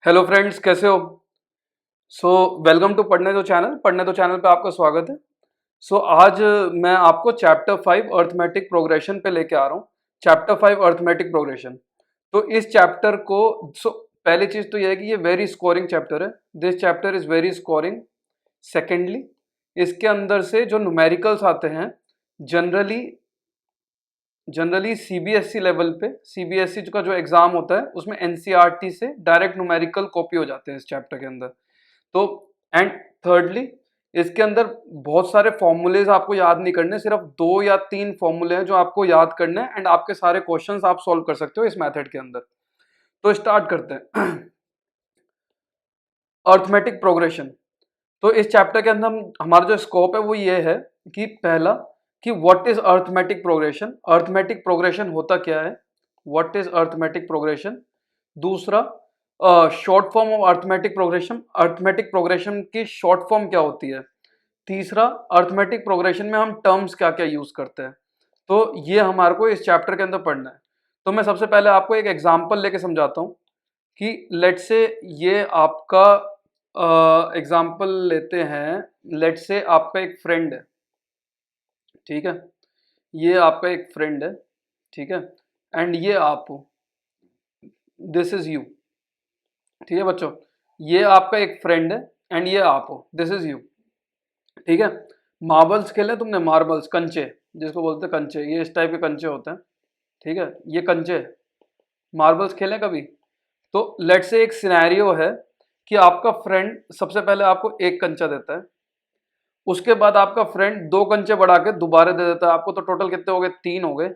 Hello friends, कैसे हो? Welcome to पढ़ने दो चैनल पे आपका स्वागत है। आज मैं आपको चैप्टर 5 अर्थमेटिक प्रोग्रेशन पे लेके आ रहा हूँ। Chapter 5 arithmetic progression. तो इस चैप्टर को पहली चीज तो यह है कि ये वेरी स्कोरिंग चैप्टर है। This chapter is very scoring. Secondly, इसके अंदर से जो न्यूमेरिकल्स आते हैं जनरली सीबीएसई लेवल पे, सीबीएसई का जो एग्जाम होता है उसमें एनसीईआरटी से डायरेक्ट न्यूमेरिकल कॉपी हो जाते हैं इस चैप्टर के अंदर। तो एंड थर्डली, इसके अंदर बहुत सारे फॉर्मूलेज आपको याद नहीं करने, सिर्फ 2 या 3 फॉर्मूले हैं जो आपको याद करने हैं एंड आपके सारे क्वेश्चंस आप सॉल्व कर सकते हो इस मेथड के अंदर। तो स्टार्ट करते हैं। Arithmetic progression. तो इस चैप्टर के अंदर हमारा जो स्कोप है वो ये है कि पहला, कि what is arithmetic progression, arithmetic progression होता क्या है, व्हाट इज अर्थमेटिक प्रोग्रेशन। दूसरा, short form of arithmetic progression, arithmetic progression की शॉर्ट फॉर्म क्या होती है। तीसरा, अर्थमेटिक प्रोग्रेशन में हम टर्म्स क्या क्या यूज करते हैं। तो ये हमारे को इस चैप्टर के अंदर पढ़ना है। तो मैं सबसे पहले आपको एक एग्जांपल लेके समझाता हूँ कि लेट से ये आपका एग्जांपल लेते हैं। लेट से आपका एक फ्रेंड है, ठीक है, ये आपका एक फ्रेंड है, ठीक है, एंड ये आप हो, दिस इज यू। ठीक है बच्चों, ये आपका एक फ्रेंड है एंड ये आप हो, दिस इज यू। ठीक है, मार्बल्स खेले तुमने, मार्बल्स, कंचे, जिसको बोलते हैं कंचे, ये इस टाइप के कंचे होते हैं। ठीक है, ये कंचे, मार्बल्स खेले कभी? तो लेट से एक सिनेरियो है कि आपका फ्रेंड सबसे पहले आपको एक कंचा देता है, उसके बाद आपका फ्रेंड 2 कंचे बढ़ा के दोबारा दे देता है आपको, तो टोटल कितने हो गए? 3 हो गए।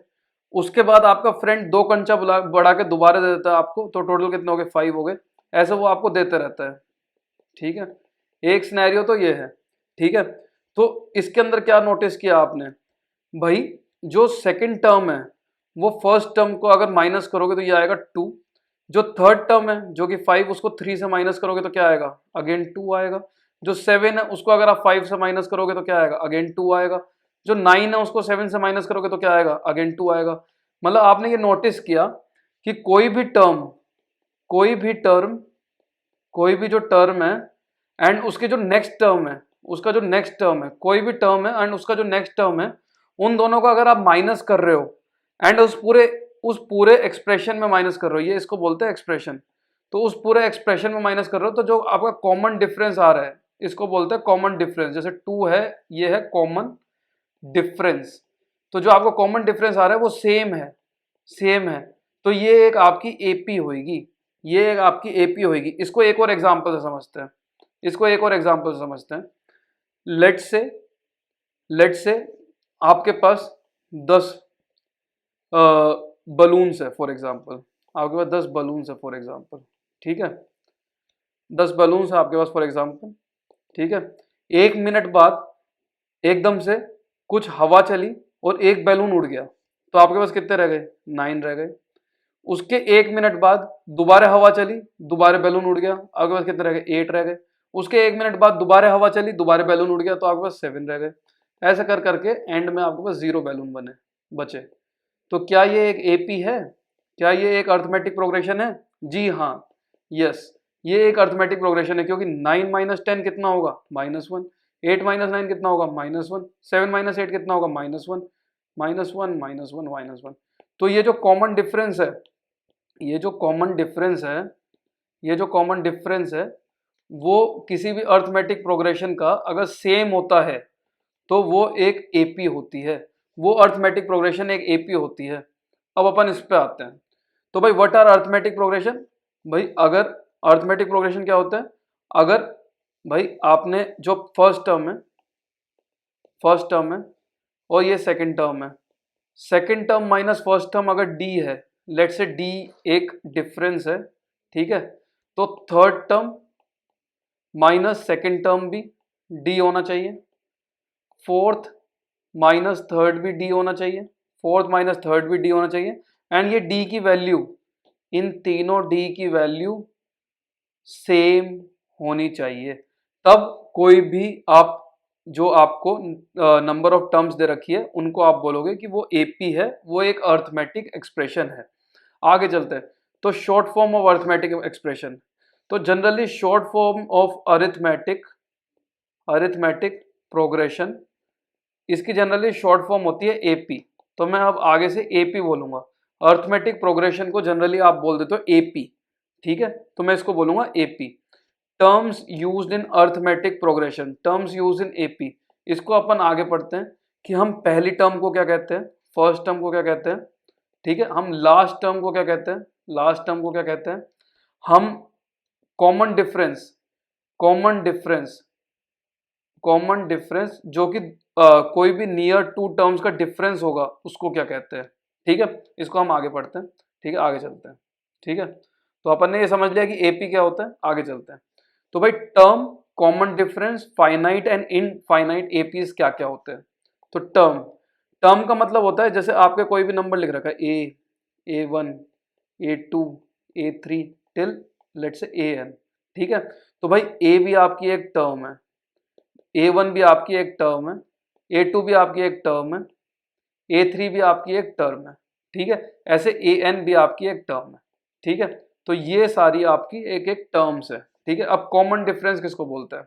उसके बाद आपका फ्रेंड 2 कंचा बढ़ा के दोबारा दे देता है आपको, तो टोटल कितने हो गए? 5 हो गए। ऐसे वो आपको देते रहता है। ठीक है, एक सिनेरियो तो ये है। ठीक है, तो इसके अंदर क्या नोटिस किया आपने भाई, जो सेकंड टर्म है वो फर्स्ट टर्म को अगर माइनस करोगे तो ये आएगा 2। जो थर्ड टर्म है जो कि 5, उसको 3 से माइनस करोगे तो क्या आएगा? अगेन 2 आएगा। जो 7 है उसको अगर आप 5 से माइनस करोगे तो क्या आएगा? अगेन 2 आएगा। जो 9 है उसको 7 से माइनस करोगे तो क्या आएगा? अगेन 2 आएगा। मतलब आपने ये नोटिस किया कि कोई भी जो टर्म है एंड उसके जो नेक्स्ट टर्म है, उसका जो नेक्स्ट टर्म है, कोई भी टर्म है एंड उसका जो नेक्स्ट टर्म है, उन दोनों का अगर आप माइनस कर रहे हो एंड उस पूरे एक्सप्रेशन में माइनस कर रहे हो, ये इसको बोलते हैं एक्सप्रेशन। तो उस पूरे एक्सप्रेशन में माइनस कर रहे हो, तो जो आपका कॉमन डिफरेंस आ रहा है इसको बोलते हैं कॉमन डिफरेंस। जैसे 2 है, ये है कॉमन डिफरेंस। तो जो आपका कॉमन डिफरेंस आ रहा है वो सेम है। तो ये एक आपकी एपी होगी, ये एक आपकी एपी होगी। इसको एक और एग्जांपल से समझते हैं, लेट से आपके पास 10 बलून्स है फॉर एग्जांपल, आपके पास 10 बलून्स है फॉर एग्जांपल। ठीक है, 10 बलून्स है आपके पास फॉर एग्जांपल। ठीक है, 1 मिनट बाद एकदम से कुछ हवा चली और एक बैलून उड़ गया, तो आपके पास कितने रह गए? 9 रह गए। उसके 1 मिनट बाद दोबारा हवा चली, दोबारा बैलून उड़ गया, आपके पास कितने रह गए? 8 रह गए। उसके 1 मिनट बाद दोबारा हवा चली, दोबारा बैलून उड़ गया, तो आपके पास 7 रह गए। ऐसा कर करके एंड में आपके पास 0 बैलून बचे। तो क्या ये एक एपी है? क्या ये एक अर्थमेटिक प्रोग्रेशन है? जी हाँ, यस, ये एक अर्थमेटिक प्रोग्रेशन है, क्योंकि 9 माइनस 10 कितना होगा? -1। 8 माइनस 9 कितना होगा? -1। 7 माइनस 8 कितना होगा? -1। -1 -1 -1। तो ये जो कॉमन डिफरेंस है, ये जो कॉमन डिफरेंस है वो किसी भी अर्थमेटिक प्रोग्रेशन का अगर सेम होता है तो वो एक एपी होती है, वो अर्थमेटिक प्रोग्रेशन एक एपी होती है। अब अपन इस पे आते हैं। तो भाई व्हाट आर अर्थमेटिक प्रोग्रेशन? भाई अगर अर्थमेटिक प्रोग्रेशन क्या होता है, अगर भाई आपने जो फर्स्ट टर्म है और ये second term minus first term अगर डी है, लेट से डी एक डिफरेंस है, ठीक है, तो third term minus second term भी डी होना चाहिए, फोर्थ माइनस थर्ड भी डी होना चाहिए, एंड ये डी की वैल्यू, इन तीनों डी की वैल्यू सेम होनी चाहिए। तब कोई भी आप जो आपको नंबर ऑफ टर्म्स दे रखी है उनको आप बोलोगे कि वो एपी है, वो एक अर्थमेटिक एक्सप्रेशन है। आगे चलते हैं। तो short form of arithmetic expression, तो generally short form of arithmetic progression, इसकी जनरली शॉर्ट फॉर्म होती है एपी। तो मैं अब आगे से एपी बोलूंगा। अर्थमेटिक प्रोग्रेशन को जनरली आप बोल देते हो एपी, ठीक है, तो मैं इसको बोलूंगा AP. Terms used in arithmetic progression, terms used in AP, इसको अपन आगे पढ़ते हैं कि हम पहली टर्म को क्या कहते हैं, फर्स्ट टर्म को क्या कहते हैं, ठीक है, हम लास्ट टर्म को क्या कहते हैं, लास्ट टर्म को क्या कहते हैं, हम common difference, common difference, common difference जो कि कोई भी नियर टू टर्म्स का डिफरेंस होगा उसको क्या कहते हैं, ठीक है, इसको हम आगे पढ़ते हैं, ठीक है, आगे चलते हैं, ठीक है। तो अपन ने ये समझ लिया कि एपी क्या होता है, आगे चलते हैं। तो भाई term, common difference, finite and infinite APs क्या क्या होते हैं। तो टर्म, टर्म का मतलब होता है जैसे आपके कोई भी नंबर लिख रखा है A1, A2, A3 till late से AN, ठीक है। तो भाई ए भी आपकी एक टर्म है, A1 भी आपकी एक टर्म है, A2 भी आपकी एक टर्म है, A3 भी आपकी एक टर्म है, ठीक है, ऐसे AN भी आपकी एक टर्म है, ठीक है। तो ये सारी आपकी एक एक टर्म्स है, ठीक है। अब कॉमन डिफरेंस किसको बोलते हैं,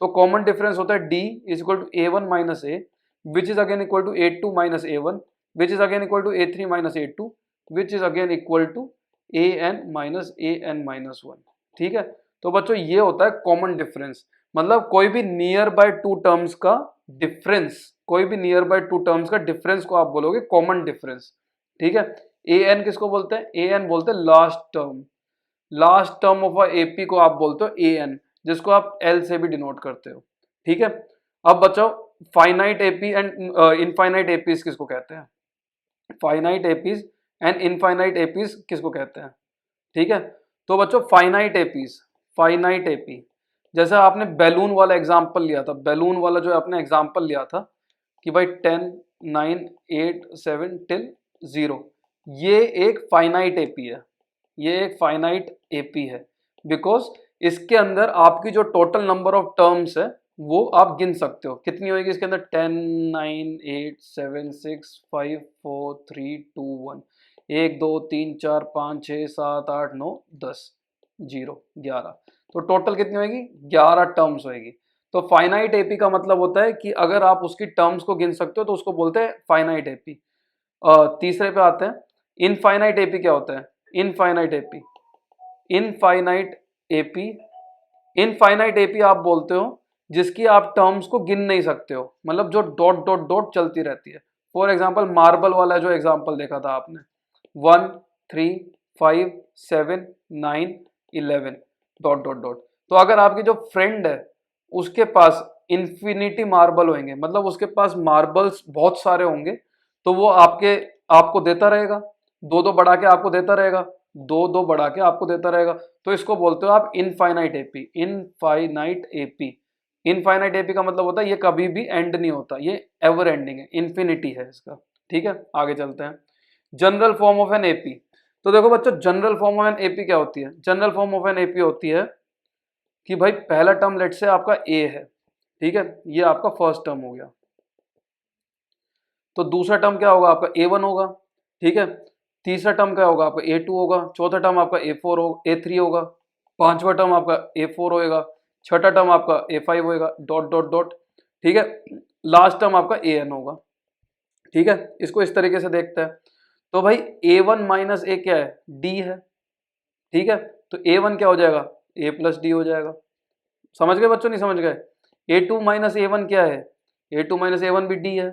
तो कॉमन डिफरेंस होता है D is equal to A1 minus A, which is again equal to A2 minus A1, which is again equal to A3 minus A2, which is again equal to AN minus AN minus 1, ठीक है। तो बच्चों ये होता है common difference, मतलब कोई भी नियर बाय टू टर्म्स का डिफरेंस, कोई भी नियर बाय टू टर्म्स का डिफरेंस को आप बोलोगे कॉमन डिफरेंस, ठीक है। ए एन किसको बोलते हैं, ए एन बोलते हैं last term, last term of a AP को आप बोलते हो ए एन, जिसको आप एल से भी डिनोट करते हो, ठीक है। अब बचाओ finite AP and infinite APs किसको कहते हैं, finite APs and infinite APs किसको कहते हैं, ठीक है। तो बच्चों फाइनाइट एपीज, फाइनाइट एपी, जैसे आपने बैलून वाला एग्जांपल लिया था, बैलून वाला जो आपने एग्जांपल लिया था कि भाई 10, 9, 8, 7 टिल 0, ये एक फाइनाइट एपी है, ये एक फाइनाइट एपी है, बिकॉज इसके अंदर आपकी जो टोटल नंबर ऑफ टर्म्स है वो आप गिन सकते हो, कितनी होगी इसके अंदर, 10, 9, 8, 7, 6, 5, 4, 3, 2, 1, 1, 2, 3, 4, 5, 6, 7, 8, 9, 10, 0, 11, तो टोटल कितनी होगी, 11 टर्म्स होगी। तो फाइनाइट एपी का मतलब होता है कि अगर आप उसकी टर्म्स को गिन सकते हो तो उसको बोलते हैं फाइनाइट एपी। तीसरे पे आते हैं, इनफाइनाइट एपी क्या होता है, infinite AP, infinite AP, infinite AP आप बोलते हो जिसकी आप टर्म्स को गिन नहीं सकते हो, मतलब जो डॉट डॉट डॉट चलती रहती है। फॉर एग्जाम्पल मार्बल वाला जो एग्जाम्पल देखा था आपने, 1, 3, 5, 7, 9, 11 डॉट डॉट डॉट, तो अगर आपकी जो फ्रेंड है उसके पास इन्फिनिटी मार्बल होंगे, मतलब उसके पास मार्बल्स बहुत सारे होंगे, तो वो आपको देता रहेगा, दो दो बढ़ा के आपको देता रहेगा, दो दो बढ़ा के आपको देता रहेगा, तो इसको बोलते हो आप infinite AP, infinite AP. Infinite AP का मतलब होता है ये कभी भी एंड नहीं होता, ये एवर एंडिंग है, इन्फिनिटी है इसका, ठीक है। आगे चलते हैं, general form of an AP. तो देखो बच्चों general form of an AP क्या होती है, general form of an AP होती है कि भाई पहला टर्म लेट से आपका ए है, ठीक है, ये आपका फर्स्ट टर्म हो गया, तो दूसरा टर्म क्या होगा आपका A1 होगा, ठीक है, तीसरा टर्म क्या होगा आपका A2 होगा, चौथा टर्म आपका A4 हो A3 होगा, पांचवा टर्म आपका A4 होएगा, छठा टर्म आपका A5 होएगा, डॉट डॉट डॉट, ठीक है, लास्ट टर्म आपका AN होगा, ठीक है। इसको इस तरीके से देखते हैं, तो भाई A1 माइनस ए क्या है, D है, ठीक है, तो A1 क्या हो जाएगा, A प्लस डी हो जाएगा। समझ गए बच्चों, नहीं समझ गए, A2 माइनस A1 क्या है, A2 माइनस A1 भी D है,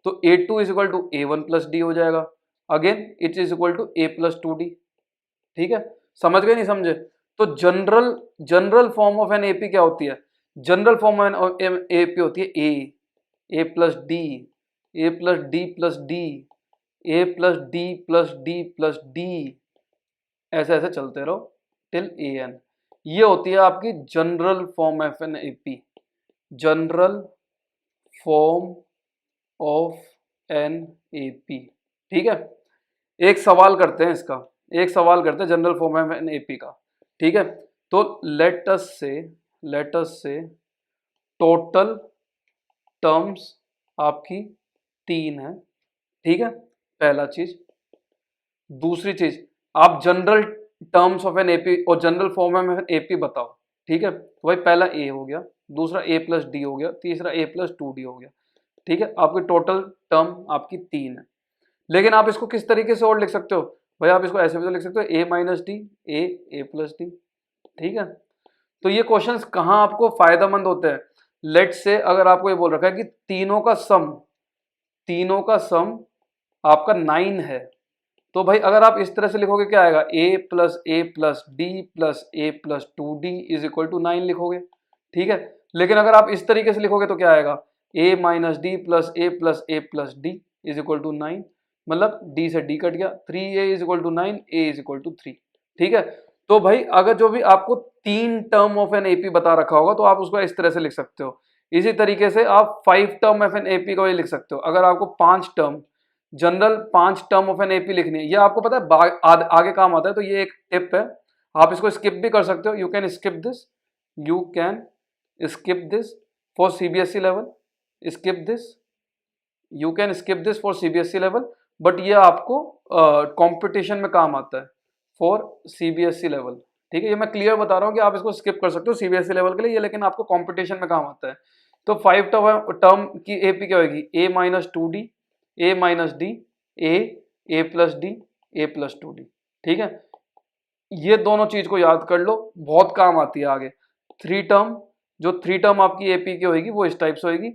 तो A2 is equal to A1 plus D हो जाएगा, again it is equal to A plus 2D, ठीक है। समझ गए नहीं समझे, तो general general form of an AP क्या होती है, general form of an AP होती है A plus D, A plus D plus D, A plus D plus D plus D, ऐसे ऐसे चलते रहो टिल AN, ये होती है आपकी general form of an AP, general form of an AP, ठीक है। एक सवाल करते हैं इसका, एक सवाल करते हैं general form of an AP का, ठीक है। तो लेट अस से टोटल टर्म्स आपकी 3 है, ठीक है, पहला चीज। दूसरी चीज, आप general terms of an AP और जनरल फॉर्म में एपी बताओ, ठीक है। तो भाई पहला ए हो गया, दूसरा ए प्लस डी हो गया, तीसरा ए प्लस टू डी हो गया, ठीक है। आपकी टोटल टर्म आपकी 3 है। लेकिन आप इसको किस तरीके से और लिख सकते हो भाई, आप इसको ऐसे भी तो लिख सकते हो ए minus D, A plus D, ठीक है। तो ये क्वेश्चंस कहाँ आपको फायदेमंद होते हैं, लेट से अगर आपको ये बोल रखा है कि तीनों का सम आपका 9 है, तो भाई अगर आप इस तरह से लिखोगे क्या आएगा, A plus D plus A plus two D is equal to 9 लिखोगे, ठीक है। लेकिन अगर आप इस तरीके से लिखोगे तो क्या आएगा, A minus D plus A plus D is equal to 9, मतलब डी से डी कट गया, 3a is equal to 9, A is equal to 3, ठीक है। तो भाई अगर जो भी आपको 3 टर्म ऑफ एन एपी बता रखा होगा तो आप उसको इस तरह से लिख सकते हो। इसी तरीके से आप 5 टर्म ऑफ एन एपी को भी लिख सकते हो। अगर आपको 5 term general 5 term of an AP लिखनी है, ये आपको पता है आगे काम आता है, तो ये एक टिप है, आप इसको स्किप भी कर सकते हो। You can skip this for CBSE level, skip this, you can skip this for CBSE level, but ये आपको कंपटीशन में काम आता है फॉर सीबीएसई लेवल, ठीक है। ये मैं क्लियर बता रहा हूँ कि आप इसको स्किप कर सकते हो सीबीएसई लेवल के लिए, ये लेकिन आपको कंपटीशन में काम आता है। तो 5 टर्म की एपी क्या होगी, ए minus two D, A minus D, A plus D, A plus two D, ठीक है। ये दोनों चीज को याद कर लो, बहुत काम आती है आगे। 3 टर्म आपकी एपी की होगी वो इस टाइप से होगी,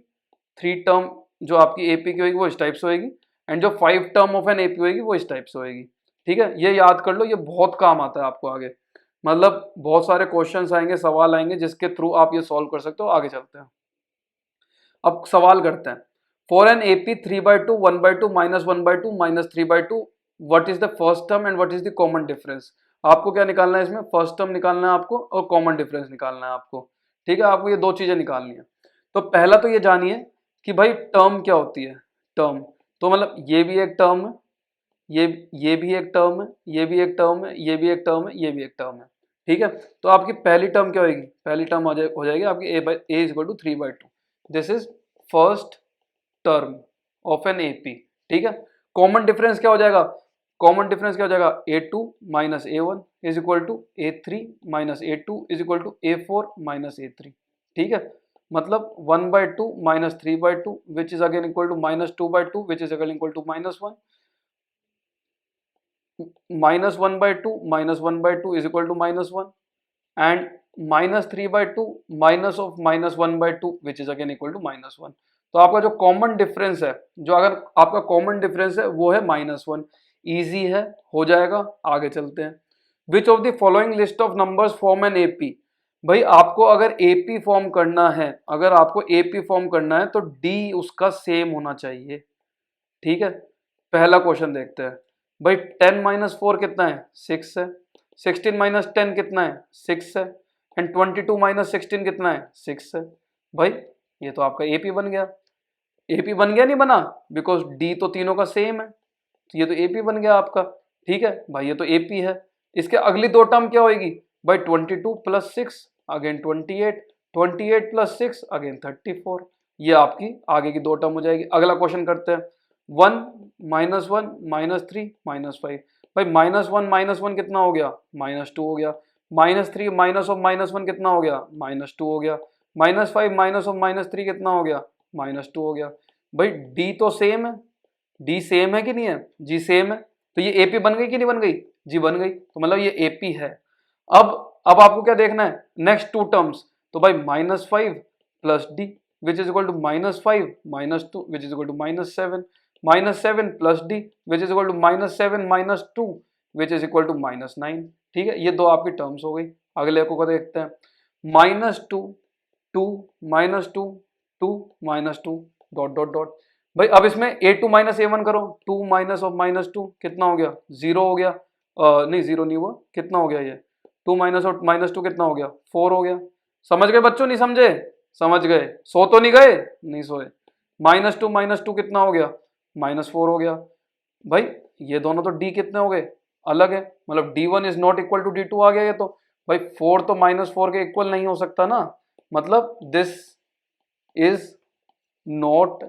3 टर्म जो आपकी एपी की होगी वो इस टाइप से होगी, एंड जो 5 टर्म ऑफ एन एपी होगी वो इस टाइप से होगी, ठीक है। ये याद कर लो, ये बहुत काम आता है आपको आगे, मतलब बहुत सारे क्वेश्चंस आएंगे, सवाल आएंगे जिसके थ्रू आप ये सॉल्व कर सकते हो। आगे चलते हैं, अब सवाल करते हैं। For an AP 3/2, 1/2, -1/2, -3/2, what is the first term and what is the common difference. आपको क्या निकालना है इसमें, फर्स्ट टर्म निकालना है आपको और कॉमन डिफरेंस निकालना है आपको, ठीक है। आपको ये दो चीजें निकालनी है। तो पहला तो ये जानिए कि भाई टर्म क्या होती है। टर्म तो मतलब ये भी एक टर्म है, ये भी एक टर्म है, ये भी एक टर्म है, ये भी एक टर्म है, ये भी एक टर्म है, ठीक है। तो आपकी पहली टर्म क्या होगी, पहली टर्म हो जाएगी आपकी A is equal to 3/2, this is first term of an AP, ठीक है। कॉमन डिफरेंस क्या हो जाएगा, कॉमन डिफरेंस क्या हो जाएगा, a2 minus a1 is equal to a3 minus a2 is equal to a4 minus a3, ठीक है। मतलब 1/2 minus 3/2 which is again equal to -2/2 which is again equal to -1, -1/2 minus 1/2 is equal to -1, and -3/2 minus of -1/2 which is again equal to -1। तो आपका जो common difference है, जो अगर आपका कॉमन डिफरेंस है वो है -1, इजी है, हो जाएगा। आगे चलते हैं। Which of the following list of numbers form an AP. भाई आपको अगर एपी फॉर्म करना है, अगर आपको एपी फॉर्म करना है तो डी उसका सेम होना चाहिए, ठीक है। पहला क्वेश्चन देखते हैं। भाई 10 माइनस 4 कितना है, 6 है। 16 माइनस 10 कितना है, 6 है। एंड 22 माइनस 16 कितना है, 6 है। भाई ये तो आपका एपी बन गया। एपी बन गया नहीं बना, बिकॉज डी तो तीनों का सेम है, तो ये तो एपी बन गया आपका, ठीक है भाई, ये तो एपी है। इसके अगली दो टर्म क्या होगी भाई, 22 प्लस 6 अगेन 28, 28 प्लस 6 अगेन 34, ये आपकी आगे की दो टर्म हो जाएगी। अगला क्वेश्चन करते हैं। 1 -1 -3 -5, भाई -1 कितना हो गया, -2 हो गया। -3 माइनस ऑफ -1 कितना हो गया, -2 हो गया। -5 माइनस ऑफ -3 कितना हो गया, -2 हो गया। भाई डी तो सेम है, डी सेम है कि नहीं है, जी सेम है, तो ये एपी बन गई कि नहीं बन गई, जी बन गई, तो मतलब ये एपी है। अब आपको क्या देखना है, नेक्स्ट टू टर्म्स। तो भाई -5 plus D which is equal to -5 -2 which is equal to -7, -7 plus D which is equal to -7 -2 which is equal to -9, ठीक है। ये दो आपकी टर्म्स हो गई। अगले को देखते हैं। -2 2 -2 2 -2 डॉट डॉट डॉट। भाई अब इसमें a2 माइनस a1 करो, 2 माइनस ऑफ -2 कितना हो गया, 0 हो गया। नहीं 0 नहीं हुआ, कितना हो गया ये, 2 माइनस ऑफ -2 कितना हो गया, 4 हो गया। समझ गए बच्चों, नहीं समझे, समझ गए, सो तो नहीं गए, नहीं सोए। -2 कितना हो गया, -4 हो गया। भाई ये दोनों तो d कितने हो गए, अलग है, मतलब d1 is not equal to d2 आ गया ये तो। भाई 4 तो -4 के इक्वल नहीं हो सकता ना, मतलब this is not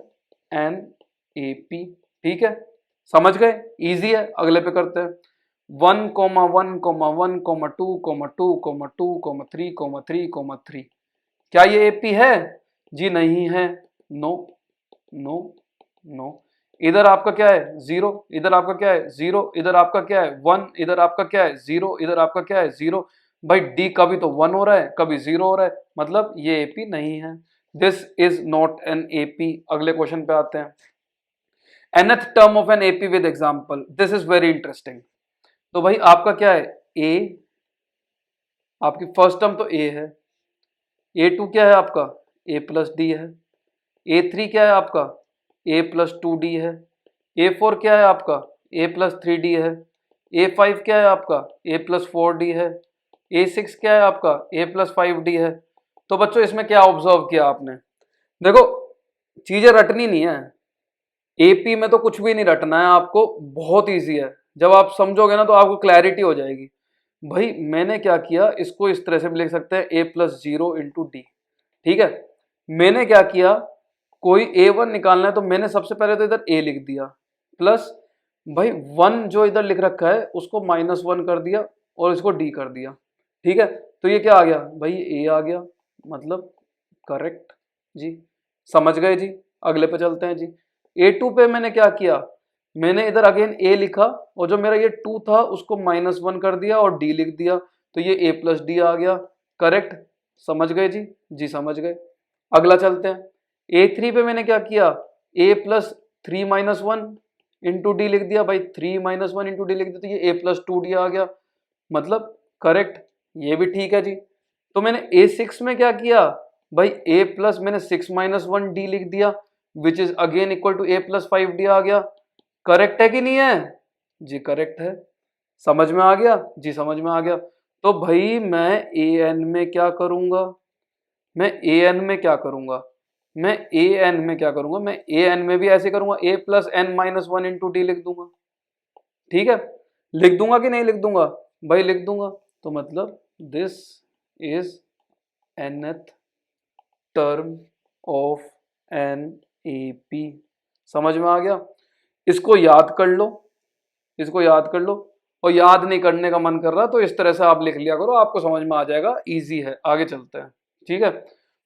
an AP, ठीक है। समझ गए, इजी है। अगले पे करते हैं। 1,1,1,2,2,2,3,3,3,3 क्या ये एपी है? जी नहीं है, नो नो नो। इधर आपका क्या है? 0, इधर आपका क्या है? 0, इधर आपका क्या है? 1, इधर आपका क्या है? 0, इधर आपका क्या है? 0। भाई डी कभी तो 1 हो रहा है, कभी 0 हो रहा है, मतलब ये एपी नहीं है। This is not an AP. अगले क्वेश्चन पे आते हैं। nth term of an AP with example, this is very interesting. तो भाई आपका क्या है? ए, आपकी फर्स्ट टर्म तो ए है। A2 क्या है आपका? a प्लस डी है। A3 क्या है आपका? a प्लस 2d है। A4 क्या है आपका? a प्लस 3d है। A5 क्या है आपका? a प्लस 4d है। A6 क्या है आपका? a प्लस 5d है। तो बच्चों इसमें क्या ऑब्जर्व किया आपने? देखो, चीजें रटनी नहीं है। एपी में तो कुछ भी नहीं रटना है आपको, बहुत इजी है। जब आप समझोगे ना तो आपको क्लैरिटी हो जाएगी। भाई मैंने क्या किया, इसको इस तरह से भी लिख सकते हैं a प्लस 0 इंटू डी। ठीक है, मैंने क्या किया, कोई A1 निकालना है तो मैंने सबसे पहले तो इधर a लिख दिया, प्लस भाई 1 जो इधर लिख रखा है उसको -1 कर दिया और इसको d कर दिया। ठीक है, तो ये क्या आ गया भाई? a आ गया, मतलब करेक्ट जी। समझ गए जी? अगले पे चलते हैं जी। A2 पे मैंने क्या किया, मैंने इधर अगेन a लिखा और जो मेरा ये 2 था उसको -1 कर दिया और d लिख दिया, तो ये a प्लस डी आ गया। करेक्ट, समझ गए जी? जी समझ गए। अगला चलते हैं। A3 पे मैंने क्या किया, a plus 3 minus 1 into D लिख दिया। भाई 3 माइनस 1 इंटू डी लिख दिया तो ये a प्लस 2d आ गया, मतलब करेक्ट, ये भी ठीक है जी। तो मैंने A6 में क्या किया भाई, a प्लस मैंने 6 माइनस 1 डी लिख दिया, which is again equal to a plus 5d आ गया। करेक्ट है कि नहीं है? जी करेक्ट है। समझ में आ गया? जी समझ में आ गया। तो भाई मैं an में क्या करूंगा, मैं an में क्या करूंगा, मैं an में क्या करूंगा, मैं an में भी ऐसे करूंगा, a plus n minus 1 into D लिख दूंगा। ठीक है, लिख दूंगा कि नहीं लिख दूंगा? भाई लिख दूंगा। तो मतलब this is nth term of an AP. समझ में आ गया? इसको याद कर लो, इसको याद कर लो, और याद नहीं करने का मन कर रहा तो इस तरह से आप लिख लिया करो, आपको समझ में आ जाएगा, इजी है। आगे चलते हैं। ठीक है,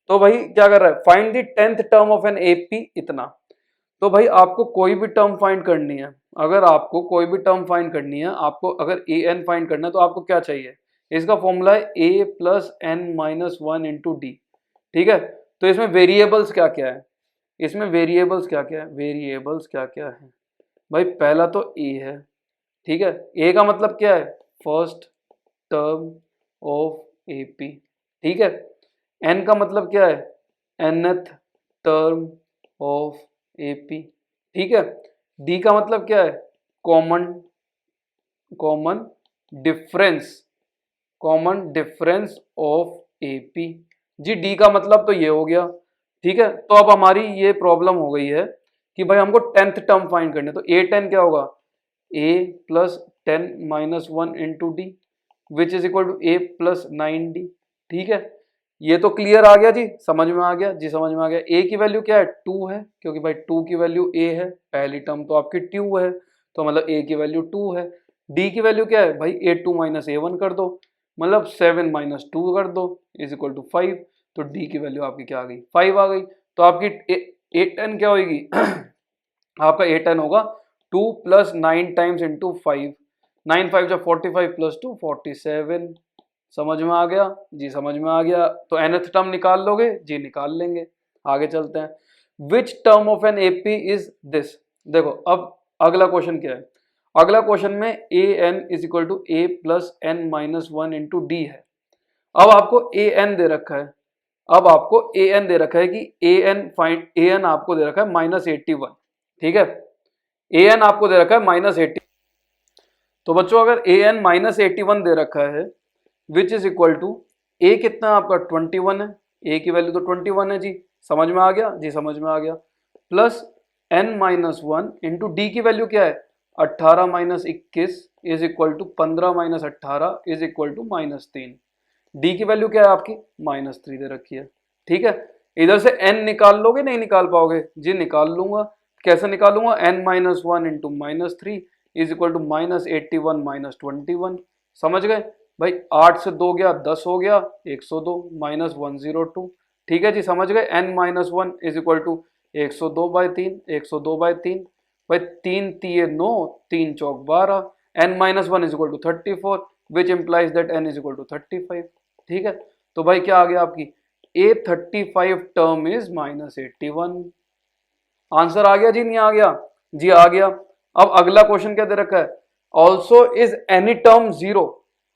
तो भाई क्या कर रहा है, find the 10th term of an AP, इतना। तो भाई आपको कोई भी टर्म फाइंड करनी है, अगर आपको कोई भी टर्म फाइंड करनी है, आपको अगर ए एन फाइंड करना है तो आपको क्या चाहिए, इसका फॉर्मूला है A plus N minus 1 into D. ठीक है, तो इसमें वेरिएबल्स क्या क्या है, इसमें वेरिएबल्स क्या क्या है, वेरिएबल्स क्या क्या है भाई, पहला तो ए है। ठीक है, ए का मतलब क्या है, फर्स्ट टर्म ऑफ एपी। ठीक है, एन का मतलब क्या है, nth टर्म ऑफ एपी। ठीक है, डी का मतलब क्या है, common common difference, common difference of AP. G D का मतलब तो ये हो गया। ठीक है, तो अब हमारी ये प्रॉब्लम हो गई है कि भाई हमको 10th टर्म फाइंड करने, तो ए 10 क्या होगा, A plus 10 minus 1 into D which is equal to A plus 9d। ठीक है, ये तो क्लियर आ गया जी, समझ में आ गया? जी समझ में आ गया। ए की वैल्यू क्या है, 2 है, क्योंकि भाई 2 की वैल्यू ए है, पहली टर्म तो आपकी 2 है, तो मतलब ए की वैल्यू 2 है। डी की वैल्यू क्या है भाई, A2 माइनस A1 कर दो, मतलब 7 माइनस 2 कर दो इज इक्वल टू 5, तो डी की वैल्यू आपकी क्या आ गई, 5 आ गई। तो आपकी A10 क्या होगी आपका A10 होगा 2 प्लस 9 टाइम्स इंटू 5, 9 5 जब 45 प्लस 2 47। समझ में आ गया? जी समझ में आ गया। तो nth टर्म निकाल लोगे? जी निकाल लेंगे। आगे चलते हैं। Which term of an AP is this. देखो अब अगला क्वेश्चन क्या है, अगला क्वेश्चन में A N is equal to A plus N minus 1 into D है। अब आपको ए एन दे रखा है, अब आपको ए एन दे रखा है कि A N find, A N आपको दे रखा है -81। ठीक है, ए एन आपको दे रखा है -80। तो बच्चों अगर ए एन -81 दे रखा है विच इज इक्वल टू, ए कितना आपका 21 है, ए की वैल्यू तो 21 है जी, समझ में आ गया? जी समझ में आ गया। Plus N minus 1 into D की वैल्यू क्या है, 18 minus 21 is equal to 15 minus 18 is equal to -3। D की वैल्यू क्या है आपकी, -3 दे रखी है। ठीक है, इधर से n निकाल लोगे, नहीं निकाल पाओगे? जी निकाल लूंगा। कैसे निकालूंगा, n minus 1 into -3 is equal to -81 -21। समझ गए भाई, 8 से 2 गया 10 हो गया, 102 -102। ठीक है जी, समझ गए। n-1 इज इक्वल टू 102/3, 102/3 भाई, 3 तिये 9, 3 चौक 12, n-1 is equal to 34 which implies that n is equal to 35। ठीक है, तो भाई क्या आ गया आपकी A35 टर्म इज -81। आंसर आ गया जी, नहीं आ गया जी? आ गया। अब अगला क्वेश्चन क्या दे रखा है, also is any term zero.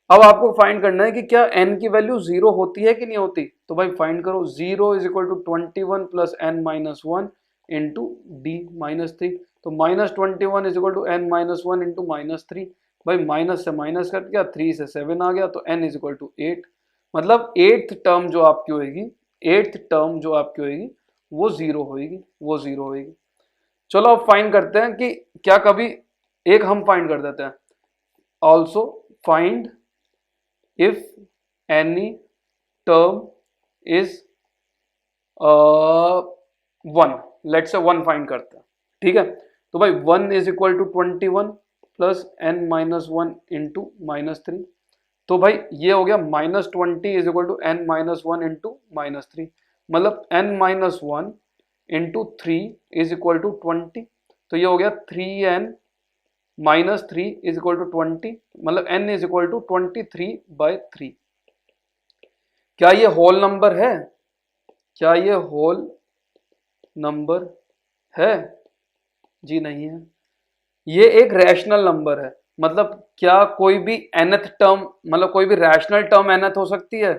अब आपको फाइंड करना है कि क्या n की वैल्यू जीरो होती है कि नहीं होती। तो भाई फाइंड करो, 0 is equal to 21 plus n-1 into D -3। तो -21 is equal to n-1 into -3। भाई माइनस से माइनस कट गया, 3 से 7 आ गया, तो n इज इक्वल टू 8। मतलब एट्थ टर्म जो आपकी होगी, एट्थ टर्म जो आपकी होगी वो जीरो होगी, वो जीरो होगी। चलो अब फाइंड करते हैं कि क्या कभी, एक हम फाइंड कर देते हैं, also find if any term is 1। Let's say 1 find करते हैं। ठीक है, तो भाई 1 is equal to 21 plus n-1 into -3। तो भाई ये हो गया -20 is equal to n-1 into -3। मतलब n-1 into 3 is equal to 20। तो ये हो गया 3n -3 इज इक्वल टू 20। मतलब n इज इक्वल टू 23/3। क्या ये होल नंबर है? क्या ये होल नंबर है? जी नहीं है। ये एक रैशनल नंबर है। मतलब क्या कोई भी nth टर्म, मतलब कोई भी रैशनल टर्म nth हो सकती है?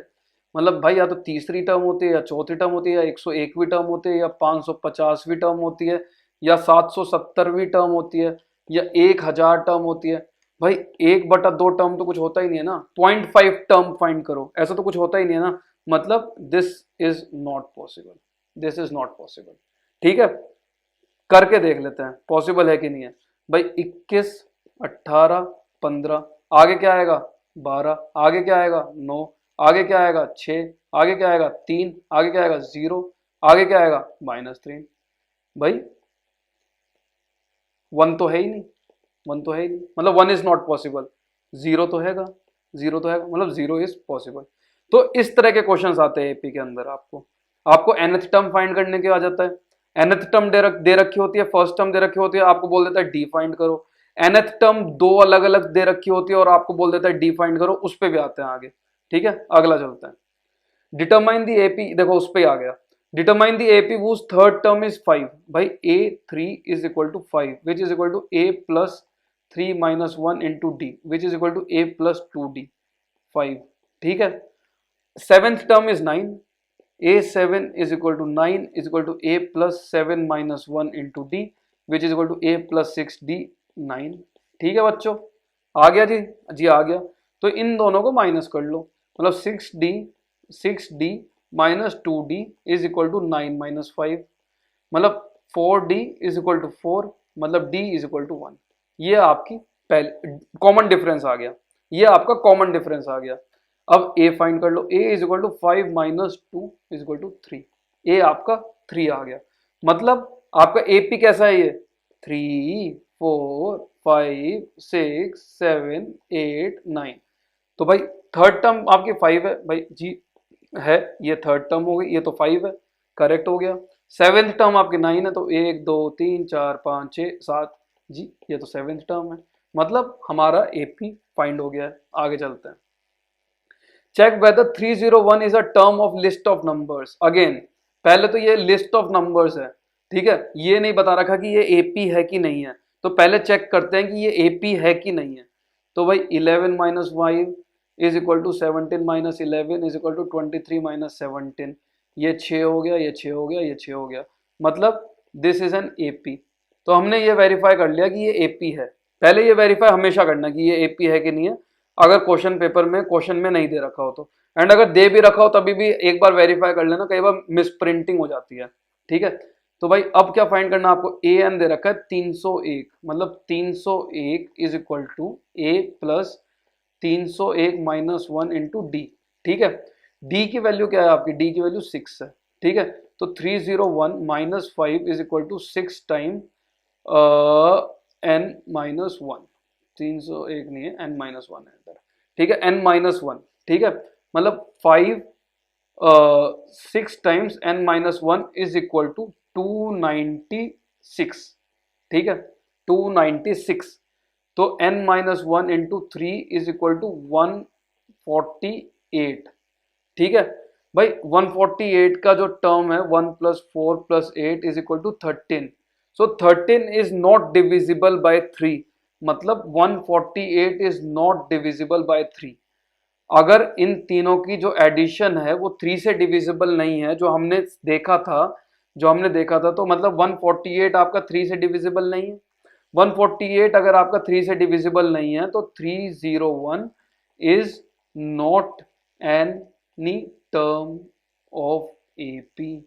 मतलब भाई या तो तीसरी टर्म होती है, या चौथी टर्म होती है, या 101वीं टर्म होती है, या 550वीं टर्म होती है, या 770वीं टर्म होती है, या 1000 टर्म होती है। भाई 1/2 टर्म तो कुछ होता ही नहीं है ना। 0.5 टर्म फाइंड करो, ऐसा तो कुछ होता ही नहीं है ना। मतलब this is not possible, this is not possible. ठीक है, करके देख लेते हैं पॉसिबल है कि नहीं है। भाई 21, 18, 15, आगे क्या आएगा 12, आगे क्या आएगा 9, आगे क्या आएगा 6, आगे क्या आएगा 3, आगे क्या आएगा 0, आगे क्या आएगा -3। भाई 1 तो है ही नहीं, 1 तो है ही नहीं। मतलब 1 इज नॉट पॉसिबल, 0 तो हैगा, 0 तो हैगा, मतलब 0 इज पॉसिबल। तो इस तरह के क्वेश्चंस आते हैं एपी के अंदर। आपको nth टर्म फाइंड करने के आ जाता है। nth टर्म दे रखी होती है, फर्स्ट टर्म दे रखी होती है, आपको बोल देता है डी फाइंड करो। nth टर्म 2 अलग अलग दे रखी होती है और आपको बोल देता है डी फाइंड करो। उस पे भी आते हैं आगे। ठीक है, अगला चलते हैं। डिटरमाइन दी एपी, देखो उस पे आ गया। Determine the AP whose third term is 5। भाई a3 is equal to 5 which is equal to a plus 3 - 1 into D which is equal to a plus 2d 5। ठीक है, seventh term is 9, a7 is equal to 9 is equal to a plus 7 minus 1 into d which is equal to a plus 6d 9। ठीक है बच्चों, आ गया जी? जी आ गया। तो इन दोनों को माइनस कर लो, मतलब 6d minus 2d is equal to 9 minus 5। मतलब 4d इज इक्वल टू 4, मतलब d इज इक्वल टू 1। ये आपकी पहले कॉमन डिफरेंस आ गया, ये आपका कॉमन डिफरेंस आ गया। अब a फाइंड कर लो, a is equal to 5 minus 2 is equal to 3। a आपका 3 आ गया। मतलब आपका AP कैसा है ये 3 4 5 6 7 8 9। तो भाई थर्ड टर्म आपकी 5 है भाई जी, है ये थर्ड टर्म हो गई, ये तो 5 है, करेक्ट हो गया। सेवेंथ टर्म आपकी 9 है, तो 1 2 3 4 5 6 7 जी, ये तो सेवेंथ टर्म है। मतलब हमारा AP फाइंड हो गया है। आगे चलते हैं। Check whether 301 is a term of list of numbers. Again पहले तो ये लिस्ट ऑफ नंबर्स है, ठीक है, ये नहीं बता रखा कि ये एपी है कि नहीं है। तो पहले चेक करते हैं कि ये एपी है कि नहीं है। तो भाई 11 minus 5 is equal to 17 minus 11 is equal to 23 minus 17। ये 6 हो गया, ये 6 हो गया, ये 6 हो गया। मतलब दिस इज एन एपी। तो हमने ये वेरीफाई कर लिया कि ये एपी है। पहले ये वेरीफाई हमेशा करना कि ये एपी है कि नहीं है, अगर क्वेश्चन पेपर में क्वेश्चन में नहीं दे रखा हो तो। एंड अगर दे भी रखा हो तभी भी एक बार वेरीफाई कर लेना, कई बार मिस प्रिंटिंग हो जाती है। ठीक है, तो भाई अब क्या फाइंड करना आपको, ए एन दे रखा है 301, मतलब 301 is equal to A plus 301 minus 1 into D. ठीक है, डी की वैल्यू क्या है आपकी, डी की वैल्यू 6 है। ठीक है, तो 301 minus 5 is equal to 6 time n minus one, 301 नहीं है, n माइनस वन है इधर, ठीक है, n माइनस वन, ठीक है, मतलब 6 times n minus one is equal to 296, ठीक है, 296। तो n minus one into three is equal to 148, ठीक है भाई। 148 का जो टर्म है 1 प्लस 4 प्लस 8 is equal to 13, so 13 is not divisible by 3, मतलब 148 इज नॉट डिविजिबल बाय 3। अगर इन तीनों की जो एडिशन है वो 3 से डिविजिबल नहीं है, जो हमने देखा था, तो मतलब 148 आपका 3 से डिविजिबल नहीं है। 148 अगर आपका 3 से डिविजिबल नहीं है तो 301 is not any term of AP.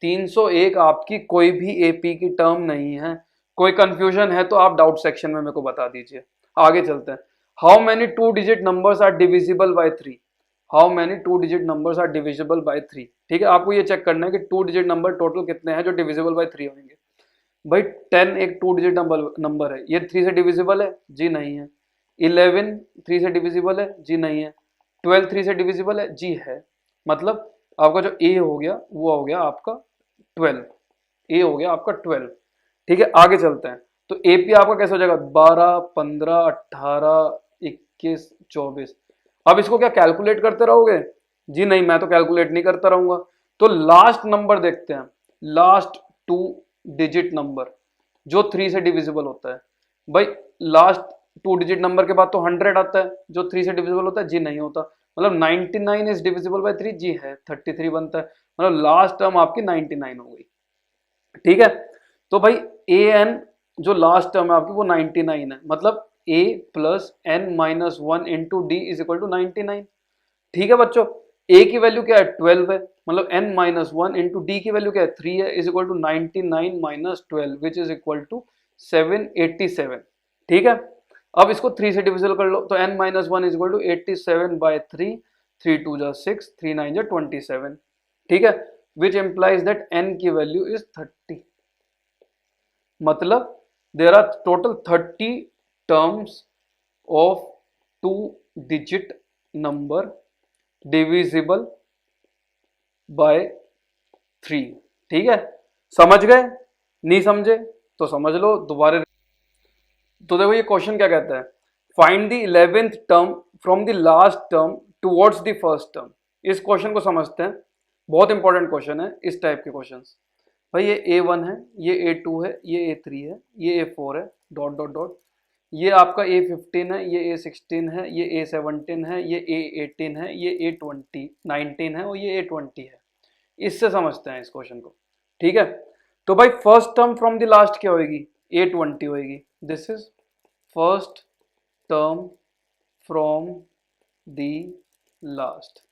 301 आपकी कोई भी एपी की टर्म नहीं है। कोई कंफ्यूजन है तो आप डाउट सेक्शन में मेरे को बता दीजिए। आगे चलते हैं। How many 2 digit numbers are divisible by 3? How many 2 digit numbers are divisible by 3? ठीक है, आपको ये चेक करना है कि 2 डिजिट नंबर टोटल कितने हैं जो डिविजिबल बाय 3 होंगे। भाई 10 एक 2 डिजिट नंबर है, ये 3 से डिविजिबल है? जी नहीं है। 11 3 से डिविजिबल है? जी नहीं है। 12 3 से डिविजिबल है? जी है। मतलब आपका जो ए हो गया वो हो गया आपका 12, ए हो गया आपका 12। ठीक है, आगे चलते हैं। तो एपी आपका कैसे हो जाएगा? 12 15 18 21 24। अब इसको क्या कैलकुलेट करते रहोगे? जी नहीं, मैं तो कैलकुलेट नहीं करता रहूंगा। तो लास्ट नंबर देखते हैं, लास्ट 2 डिजिट नंबर जो 3 से डिविजिबल होता है। भाई लास्ट 2 डिजिट नंबर के बाद तो 100 आता है जो 3 से डिविजिबल होता है? जी नहीं होता। मतलब 99 इज डिविजिबल बाय 3? जी है, 33 बनता है। मतलब लास्ट टर्म आपकी 99 हो गई। ठीक है, तो भाई ए एन जो लास्ट टर्म है आपकी वो 99 है। मतलब A plus N minus one into D is equal to 99। ठीक है बच्चों, ए की वैल्यू क्या है? 12 है। मतलब n minus one into D की वैल्यू क्या है? 3 है, is equal to 99 minus 12 which is equal to 787। ठीक है, अब इसको 3 से डिविजल कर लो तो n minus one is equal to 87 by 3, 3 2 जा 6, 3 9 जा 27। ठीक है, विच एम्प्लाइज दैट n की वैल्यू इज 30। मतलब there are total 30 terms of 2 digit number divisible by 3। ठीक है, समझ गए? नहीं समझे तो समझ लो दोबारा। तो देखो ये क्वेश्चन क्या कहता है, find the 11th term from the last term towards the first term. इस क्वेश्चन को समझते हैं, बहुत इंपॉर्टेंट क्वेश्चन है इस टाइप के क्वेश्चंस। भाई ये A1 है, ये A2 है, ये A3 है, ये A4 है, डॉट डॉट डॉट, ये आपका A15 है, ये A16 है, ये A17 है, ये A18 है, ये A19 है और ये A20 है। इससे समझते हैं इस क्वेश्चन को। ठीक है, तो भाई first term from the last क्या होगी? A20 होगी। This is first term from the last.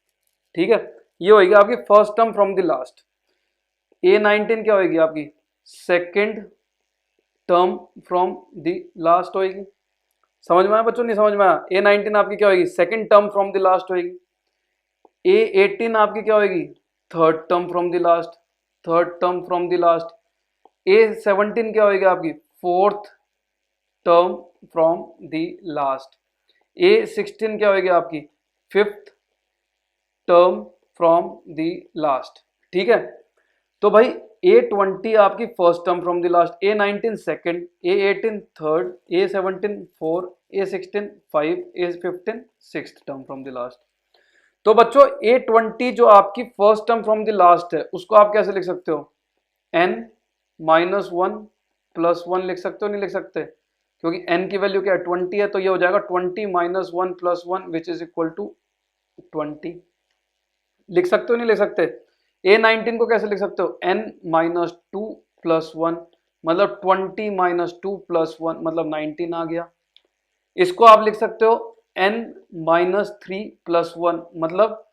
ठीक है, ये होगी आपकी first term from the last. A19 क्या होगी आपकी? Second term from the last होगी। समझ में आया बच्चों? नहीं समझ में आया? A19 आपकी क्या होगी? Second term from the last होगी। A18 आपकी क्या होगी? Third term from the last, third term from the last. A17 क्या होगी आपकी? Fourth term from the last. A16 क्या होगी आपकी? Fifth term from the last. ठीक है, तो भाई A20 आपकी first term from the last, A19 second, A18 third, A17 fourth, A16 5, A15 sixth term from the last. तो बच्चों A20 जो आपकी first term from the last है उसको आप कैसे लिख सकते हो? n minus one plus one लिख सकते हो? नहीं लिख सकते, क्योंकि n की वैल्यू क्या है? 20 है, तो ये हो जाएगा 20 minus one plus one which is equal to 20। लिख सकते हो? नहीं लिख सकते। A19 को कैसे लिख सकते हो? n minus two plus one, मतलब 20 माइनस टू प्लस वन, मतलब 19 आ गया। इसको आप लिख सकते हो n minus three plus one, मतलब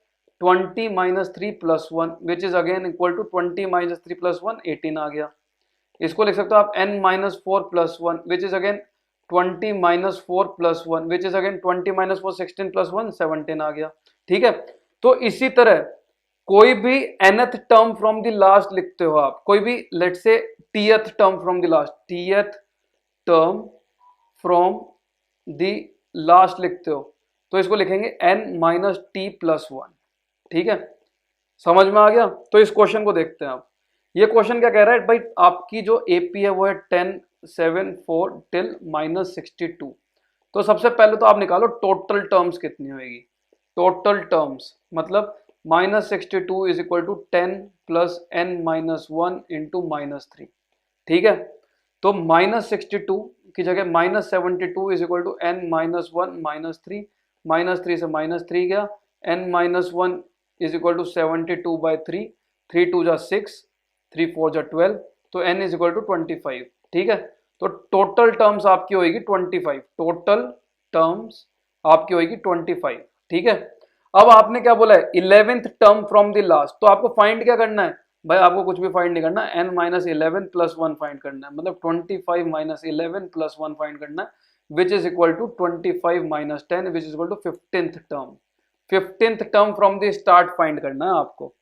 20 minus three plus one which is again equal to 20 minus three plus one, 18 आ गया। इसको लिख सकते हो आप n minus four plus one which is again 20 minus four plus one which is again 20 minus four 16 plus one 17 आ गया। ठीक है, तो इसी तरह कोई भी nth term from the last लिखते हो आप, कोई भी लेट से tth term from the last, tth term from the last लिखते हो तो इसको लिखेंगे n minus T plus one. ठीक है, समझ में आ गया। तो इस क्वेश्चन को देखते हैं आप। ये क्वेश्चन क्या कह रहा है भाई, आपकी जो एपी है वो है 10 7 4 टिल माइनस 62। तो सबसे पहले तो आप निकालो टोटल टर्म्स कितनी होगी। टोटल टर्म्स मतलब -62 is equal to 10 plus n minus one into -3। ठीक है, तो -62 की जगह -72 is equal to n minus one -3, -3 से -3 गया, n minus one is equal to 72/3, 3 2 जा 6, 3 4 जा 12, तो n इज इक्वल टू 25। ठीक है, तो टोटल टर्म्स आपकी होगी 25। टोटल टर्म्स आपकी होगी 25। ठीक है, अब आपने क्या बोला है 11th term from the last, तो आपको फाइंड क्या करना है भाई, आपको कुछ भी फाइंड नहीं करना, n minus 11 plus one find करना है, मतलब 25 माइनस 11 प्लस वन फाइंड करना है, which is equal to 25 minus 10 which is equal to 15th term. 15th term from the start find करना है आपको।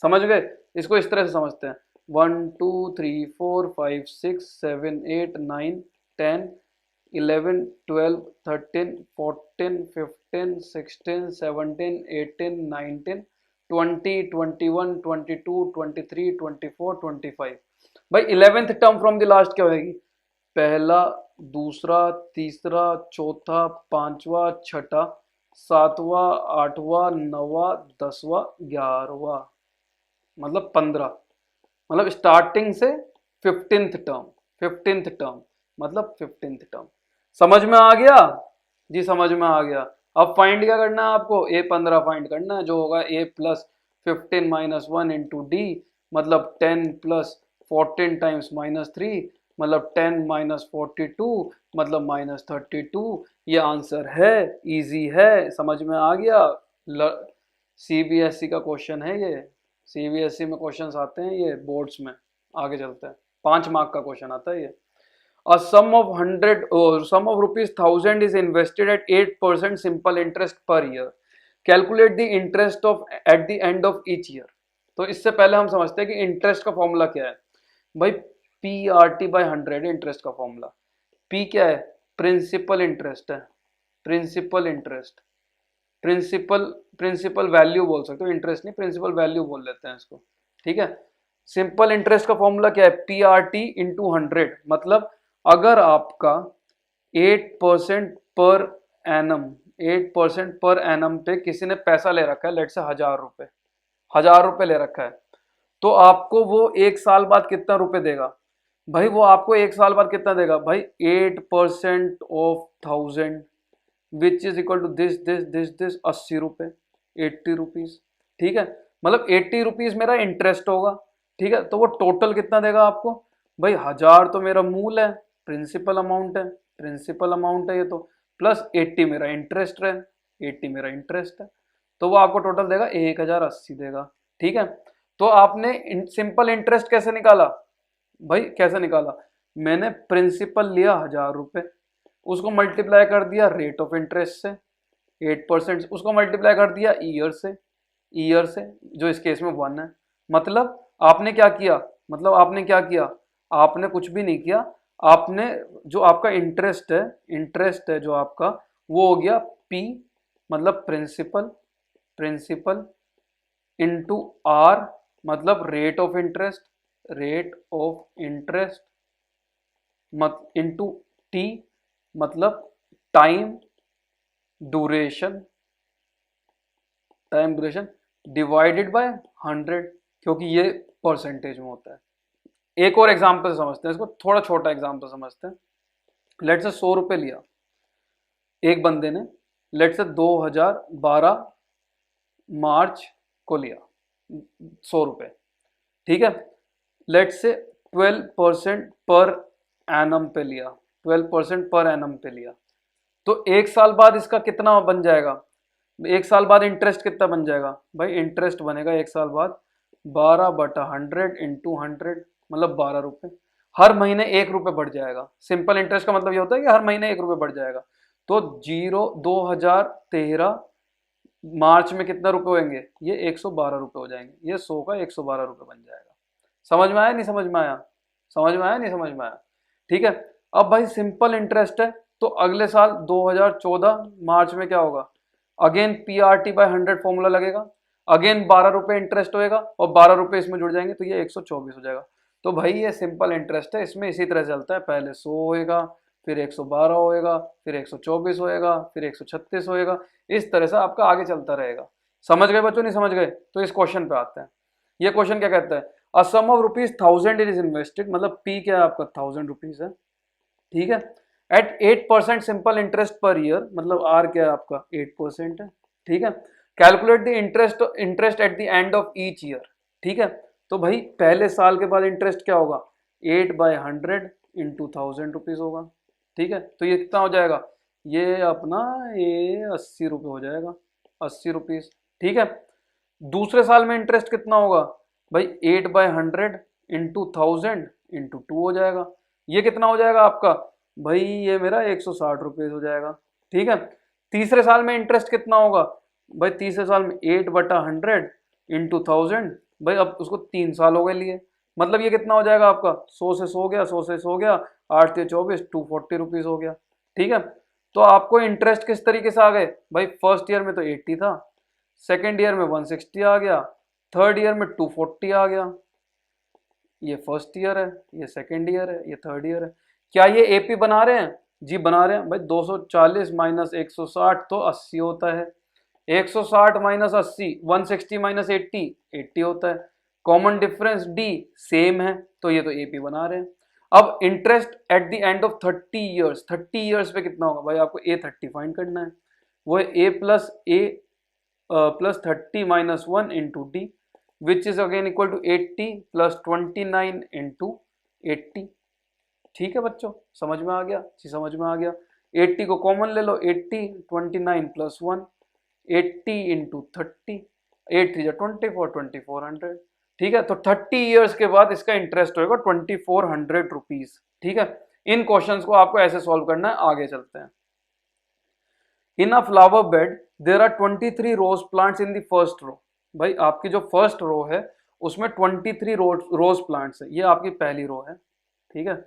समझ गए, इसको इस तरह से समझते हैं 1 2 3 4 5 6 7 8 9 10 11 12 13 14 15 16 17 18 19 20 21 22 23 24 25। भाई 11th term from the last क्या होगी, पहला दूसरा तीसरा चौथा पांचवा छठा सातवां आठवां नौवां 10वां 11वां, मतलब 15, मतलब स्टार्टिंग से 15th टर्म। 15th टर्म मतलब 15th टर्म। समझ में आ गया जी, समझ में आ गया। अब फाइंड क्या करना है आपको, A15 फाइंड करना है, जो होगा A plus 15 minus one into D, मतलब 10 प्लस 14 टाइम्स -3, मतलब 10 माइनस 42, मतलब -32। ये आंसर है, इजी है, समझ में आ गया। सीबीएसई का क्वेश्चन है ये, सीबीएसई में क्वेश्चंस आते हैं ये बोर्ड्स में। आगे चलते हैं, 5 मार्क का क्वेश्चन आता है ये। A sum of 100 or sum of rupees 1000 is invested at 8% simple interest per year. Calculate the interest of at the end of each year. तो इससे पहले हम समझते हैं कि इंटरेस्ट का फॉर्मूला क्या है भाई, P R T by 100 interest का फॉर्मूला। पी क्या है, प्रिंसिपल इंटरेस्ट है, principal interest, principal principal value बोल सकते हो, इंटरेस्ट नहीं, प्रिंसिपल वैल्यू बोल लेते हैं इसको। ठीक है, सिंपल इंटरेस्ट का फॉर्मूला क्या है, पी आर टी इंटू 100, मतलब अगर आपका 8% पर एनम, 8% पर एनम पे किसी ने पैसा ले रखा है, लेट से 1000 रुपए, 1000 रुपए ले रखा है, तो आपको वो एक साल बाद कितना रुपए देगा भाई, वो आपको एक साल बाद कितना देगा भाई, 8% of 1000 which is equal to this this this this 80 रुपए, 80 रुपीज। ठीक है, मतलब 80 रुपीज मेरा इंटरेस्ट होगा। ठीक है, तो वो टोटल कितना देगा आपको भाई, 1000 तो मेरा मूल है, प्रिंसिपल अमाउंट है, प्रिंसिपल अमाउंट है ये तो, प्लस 80 मेरा इंटरेस्ट है, 80 मेरा इंटरेस्ट है, तो वो आपको टोटल देगा 1080 देगा। ठीक है, तो आपने सिंपल इंटरेस्ट कैसे निकाला भाई, कैसे निकाला, मैंने प्रिंसिपल लिया 1000 रुपए, उसको मल्टीप्लाई कर दिया रेट ऑफ इंटरेस्ट से 8%, उसको मल्टीप्लाई कर दिया ईयर से, ईयर से जो इस केस में 1 है। मतलब आपने क्या किया, मतलब आपने क्या किया, आपने कुछ भी नहीं किया, आपने जो आपका इंटरेस्ट है, इंटरेस्ट है जो आपका, वो हो गया पी, मतलब प्रिंसिपल, प्रिंसिपल इंटू आर, मतलब rate of interest, rate of interest, मत इंटू टी, मतलब time duration, time duration divided by 100, क्योंकि ये परसेंटेज में होता है। एक और एग्जांपल समझते हैं इसको, थोड़ा छोटा एग्जांपल समझते हैं। लेट से 100 रुपए लिया एक बंदे ने, लेट से 2012 मार्च को लिया 100 रुपए। ठीक है, लेट से 12% पर एनम पे लिया, 12% पर एनम पे लिया, तो एक साल बाद इसका कितना बन जाएगा, एक साल बाद इंटरेस्ट कितना बन जाएगा भाई, इंटरेस्ट बनेगा एक साल बाद 12/100 इंटू 100, मतलब 12 रुपए। हर महीने 1 रुपए बढ़ जाएगा। सिंपल इंटरेस्ट का मतलब ये होता है कि हर महीने 1 रुपए बढ़ जाएगा। तो 2013 मार्च में कितना रुपए होंगे, ये 112 रुपए हो जाएंगे, ये 100 का 112 रुपए बन जाएगा। समझ में आया नहीं समझ में आया, समझ में आया नहीं समझ में आया। ठीक है, अब भाई सिंपल इंटरेस्ट है तो अगले साल 2014 मार्च में क्या होगा, अगेन PRT बाय 100 फॉर्मूला लगेगा, अगेन 12 रुपये इंटरेस्ट होएगा और 12 रुपये इसमें जुड़ जाएंगे तो ये 124 हो जाएगा। तो भाई ये सिंपल इंटरेस्ट है, इसमें इसी तरह चलता है, पहले 100 होएगा, फिर 112 होएगा, फिर 124 होएगा, फिर 136 होएगा, इस तरह से आपका आगे चलता रहेगा। समझ गए बच्चों, नहीं समझ गए? तो इस क्वेश्चन पे आते हैं। ये क्वेश्चन क्या कहता है, a sum of ₹1000 is invested, मतलब पी क्या है आपका 1000 रुपीज है, ठीक है, at 8% simple interest per year, मतलब आर क्या है आपका 8% है, ठीक है। Calculate the interest at the end of each year, ठीक है। तो भाई पहले साल के बाद इंटरेस्ट क्या होगा, 8/100 इंटू 1000 रुपीज होगा, ठीक है। तो ये कितना हो जाएगा, ये अपना ये 80 रुपये हो जाएगा, 80 रुपीज, ठीक है। दूसरे साल में इंटरेस्ट कितना होगा भाई, 8/100 इंटू 1000 इंटू 2 हो जाएगा, ये कितना हो जाएगा आपका भाई, ये मेरा 160 रुपये हो जाएगा, ठीक है। तीसरे साल में इंटरेस्ट कितना होगा भाई, तीसरे साल में 8/100 इंटू 1000, भाई अब उसको 3 साल हो गए लिए, मतलब ये कितना हो जाएगा आपका 100 से 100 गया, 100 से 100 गया, 8 से 24, 240 रुपीज हो गया, ठीक है। तो आपको इंटरेस्ट किस तरीके से आ गए भाई, फर्स्ट ईयर में तो 80 था, सेकेंड ईयर में 160 आ गया, थर्ड ईयर में 240 आ गया, ये फर्स्ट ईयर है, ये सेकेंड ईयर है, ये थर्ड ईयर है। क्या ये एपी बना रहे हैं जी, बना रहे हैं भाई। 240 माइनस 160 तो 80 होता है, 160 माइनस 80 160 माइनस 80 80 होता है, कॉमन डिफरेंस डी सेम है, तो ये तो एपी बना रहे हैं। अब interest at the end of 30 years, 30 years पे कितना होगा भाई, आपको A30 फाइंड करना है, वो है A plus 30 minus 1 into D, which is again equal to 80 plus 29 into 80, ठीक है बच्चों, समझ में आ गया जी, समझ में आ गया। 80 को कॉमन ले लो, 80 29 प्लस 1 80 इंटू 30, 8 3 24 2400, ठीक है। तो 30 ईयर्स के बाद इसका इंटरेस्ट होगा 2400 रुपीज, ठीक है। इन क्वेश्चंस को आपको ऐसे सॉल्व करना है, आगे चलते हैं। In a flower bed there are 23 rose plants in the first row, भाई आपकी जो फर्स्ट रो है उसमें 23 रोज प्लांट्स है, ये आपकी पहली रो है, ठीक है।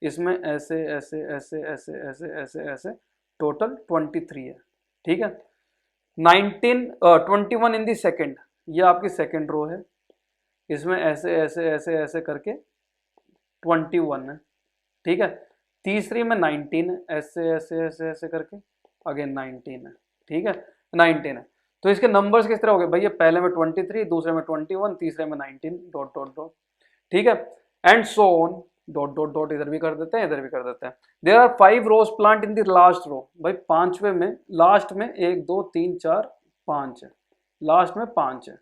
इसमें ऐसे ऐसे ऐसे ऐसे ऐसे ऐसे ऐसे टोटल 23 है, ठीक है। 21 इन दी सेकेंड, ये आपकी सेकेंड रो है, इसमें ऐसे ऐसे ऐसे ऐसे करके 21 है, ठीक है। तीसरी में 19 है, ऐसे ऐसे ऐसे ऐसे करके अगेन 19 है, ठीक है, 19 है। तो इसके नंबर्स किस तरह हो गए भाई, ये पहले में 23, दूसरे में 21, तीसरे में 19 डॉट डॉट डॉट, ठीक है, and so on dot dot dot, इधर भी कर देते हैं, इधर भी कर देते हैं। There are 5 rose plant in the last row, भाई पांचवे में लास्ट में 1 2 3 4 5 है, लास्ट में 5 है,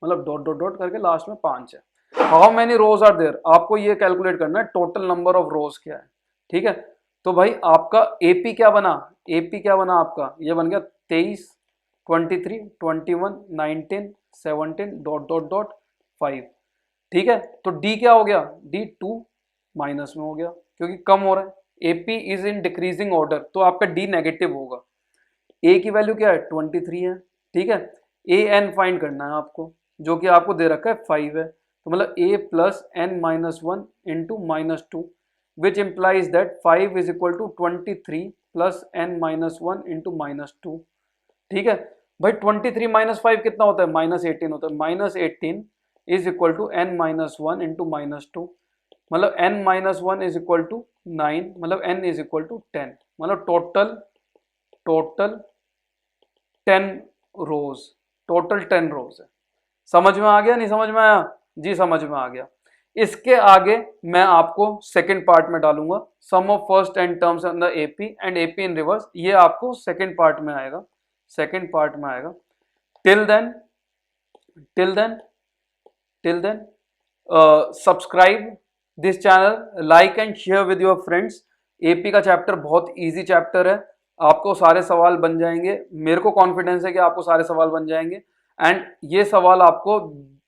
मतलब डॉट डॉट डॉट करके लास्ट में 5 है। How many rose are there, आपको ये कैलकुलेट करना है टोटल नंबर ऑफ रोज क्या है, ठीक है। तो भाई आपका एपी क्या बना, एपी क्या बना आपका, ये बन गया 23 23 21 19 17 डॉट डॉट डॉट 5, ठीक है। तो डी क्या हो गया, डी 2 माइनस में हो गया क्योंकि कम हो रहा है, AP is in decreasing order, तो आपका डी नेगेटिव होगा। ए की वैल्यू क्या है 23 है, ठीक है। ए एन फाइंड करना है आपको, जो कि आपको दे रखा है 5 है, तो मतलब A plus N minus 1 into minus 2, which implies that 5 is equal to 23 plus N minus 1 into minus 2, ठीक है। भाई 23 माइनस 5 कितना होता है, माइनस 18 होता है, minus 18 is equal to N minus 1 into minus 2, मतलब n minus 1 is equal to 9, मतलब n इज इक्वल टू 10, मतलब टोटल 10 रोज, टोटल 10 रोज है। समझ में आ गया, नहीं समझ में आया जी, समझ में आ गया। इसके आगे मैं आपको सेकंड पार्ट में डालूंगा, sum of first and terms in the AP and AP in reverse, ये आपको सेकंड पार्ट में आएगा, सेकंड पार्ट में आएगा। Till then subscribe this channel, like and share with your friends. AP का चैप्टर बहुत इजी चैप्टर है, आपको सारे सवाल बन जाएंगे, मेरे को कॉन्फिडेंस है कि आपको सारे सवाल बन जाएंगे। एंड ये सवाल आपको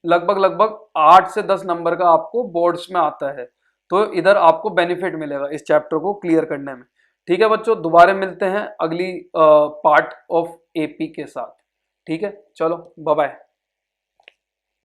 लगभग 8 से 10 नंबर का आपको बोर्ड्स में आता है, तो इधर आपको बेनिफिट मिलेगा इस चैप्टर को क्लियर करने में। ठीक है बच्चों, दोबारा मिलते हैं अगली पार्ट ऑफ एपी के साथ। ठीक है, चलो बाय बाय।